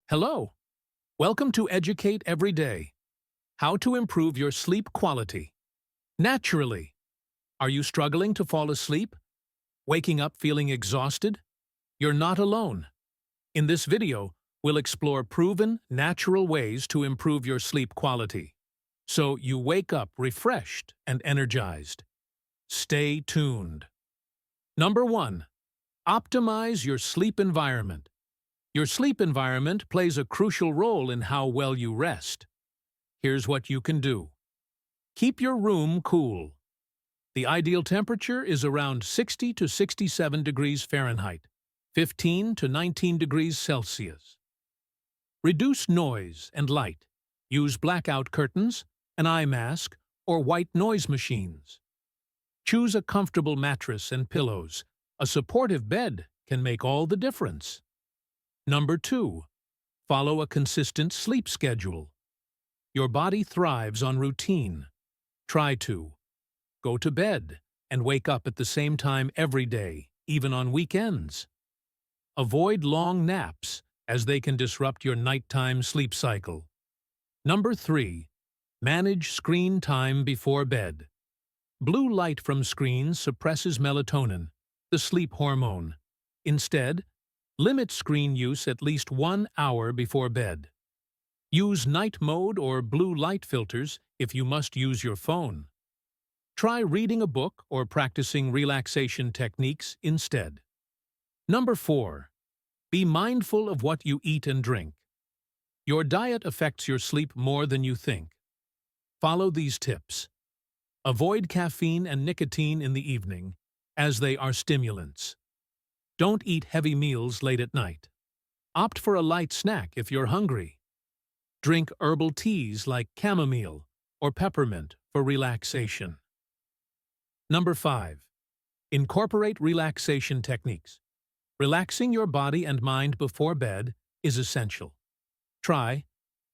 Hello. Welcome to Educate Every Day. How to improve your sleep quality. Naturally. Are you struggling to fall asleep? Waking up feeling exhausted? You're not alone. In this video, we'll explore proven, natural ways to improve your sleep quality, so you wake up refreshed and energized. Stay tuned. Number 1. Optimize your sleep environment. Your sleep environment plays a crucial role in how well you rest. Here's what you can do. Keep your room cool. The ideal temperature is around 60 to 67 degrees Fahrenheit, 15 to 19 degrees Celsius. Reduce noise and light. Use blackout curtains, an eye mask, or white noise machines. Choose a comfortable mattress and pillows. A supportive bed can make all the difference. Number 2. Follow a consistent sleep schedule. Your body thrives on routine. Try to go to bed and wake up at the same time every day, even on weekends. Avoid long naps, as they can disrupt your nighttime sleep cycle. Number 3. Manage screen time before bed. Blue light from screens suppresses melatonin, the sleep hormone. Instead, limit screen use at least 1 hour before bed. Use night mode or blue light filters if you must use your phone. Try reading a book or practicing relaxation techniques instead. Number 4. Be mindful of what you eat and drink. Your diet affects your sleep more than you think. Follow these tips. Avoid caffeine and nicotine in the evening, as they are stimulants. Don't eat heavy meals late at night. Opt for a light snack if you're hungry. Drink herbal teas like chamomile or peppermint for relaxation. Number 5. Incorporate relaxation techniques. Relaxing your body and mind before bed is essential. Try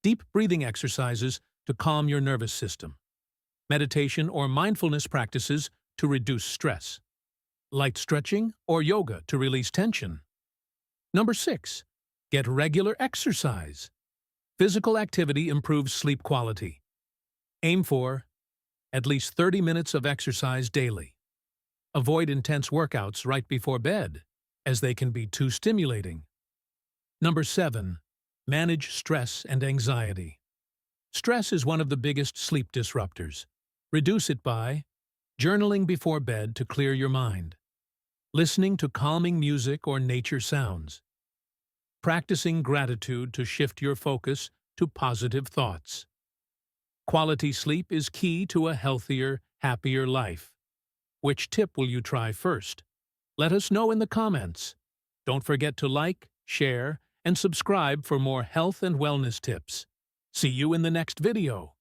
deep breathing exercises to calm your nervous system. Meditation or mindfulness practices to reduce stress. Light stretching or yoga to release tension. Number 6. Get regular exercise. Physical activity improves sleep quality. Aim for at least 30 minutes of exercise daily. Avoid intense workouts right before bed, as they can be too stimulating. Number 7. Manage stress and anxiety. Stress is one of the biggest sleep disruptors. Reduce it by journaling before bed to clear your mind, listening to calming music or nature sounds, practicing gratitude to shift your focus to positive thoughts. Quality sleep is key to a healthier, happier life. Which tip will you try first? Let us know in the comments. Don't forget to like, share, and subscribe for more health and wellness tips. See you in the next video.